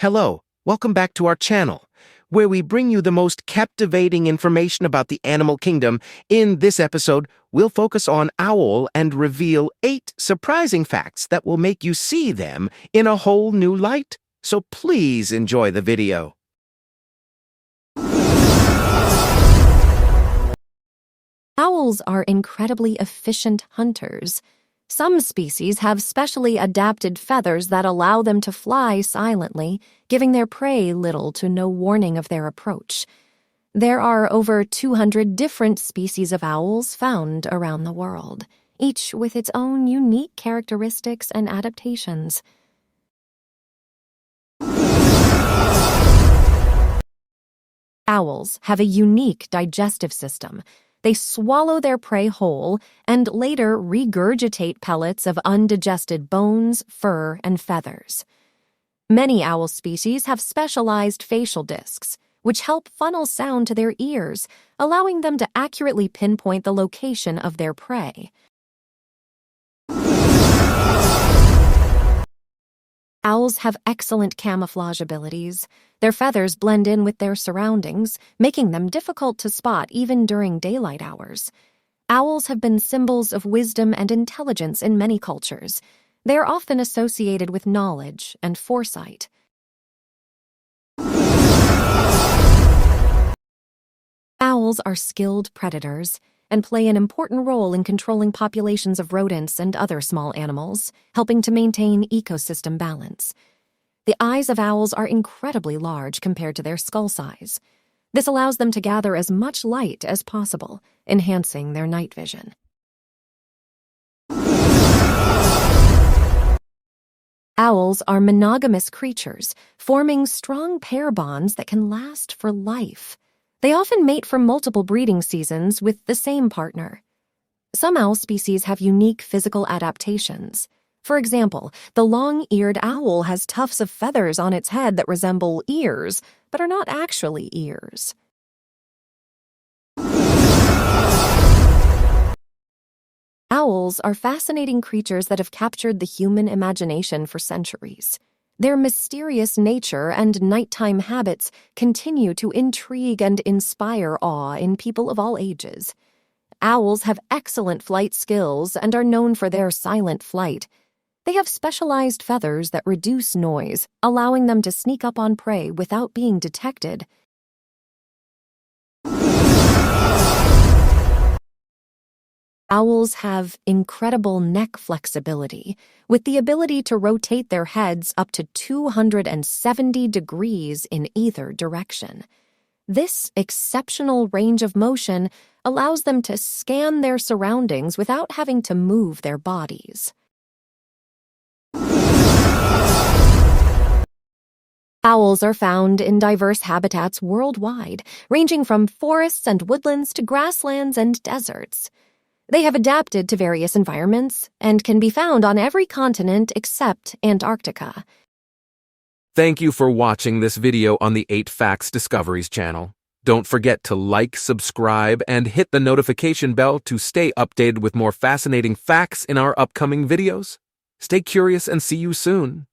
Hello, welcome back to our channel, where we bring you the most captivating information about the animal kingdom. In this episode, we'll focus on owl and reveal 8 surprising facts that will make you see them in a whole new light. So please enjoy the video. Owls are incredibly efficient hunters. Some species have specially adapted feathers that allow them to fly silently, giving their prey little to no warning of their approach. There are over 200 different species of owls found around the world, each with its own unique characteristics and adaptations. Owls have a unique digestive system. They swallow their prey whole and later regurgitate pellets of undigested bones, fur, and feathers. Many owl species have specialized facial discs, which help funnel sound to their ears, allowing them to accurately pinpoint the location of their prey. Owls have excellent camouflage abilities. Their feathers blend in with their surroundings, making them difficult to spot even during daylight hours. Owls have been symbols of wisdom and intelligence in many cultures. They are often associated with knowledge and foresight. Owls are skilled predators and play an important role in controlling populations of rodents and other small animals, helping to maintain ecosystem balance. The eyes of owls are incredibly large compared to their skull size. This allows them to gather as much light as possible, enhancing their night vision. Owls are monogamous creatures, forming strong pair bonds that can last for life. They often mate for multiple breeding seasons with the same partner. Some owl species have unique physical adaptations. For example, the long-eared owl has tufts of feathers on its head that resemble ears, but are not actually ears. Owls are fascinating creatures that have captured the human imagination for centuries. Their mysterious nature and nighttime habits continue to intrigue and inspire awe in people of all ages. Owls have excellent flight skills and are known for their silent flight. They have specialized feathers that reduce noise, allowing them to sneak up on prey without being detected. Owls have incredible neck flexibility, with the ability to rotate their heads up to 270 degrees in either direction. This exceptional range of motion allows them to scan their surroundings without having to move their bodies. Owls are found in diverse habitats worldwide, ranging from forests and woodlands to grasslands and deserts. They have adapted to various environments and can be found on every continent except Antarctica. Thank you for watching this video on the 8 Facts Discoveries channel. Don't forget to like, subscribe, and hit the notification bell to stay updated with more fascinating facts in our upcoming videos. Stay curious and see you soon.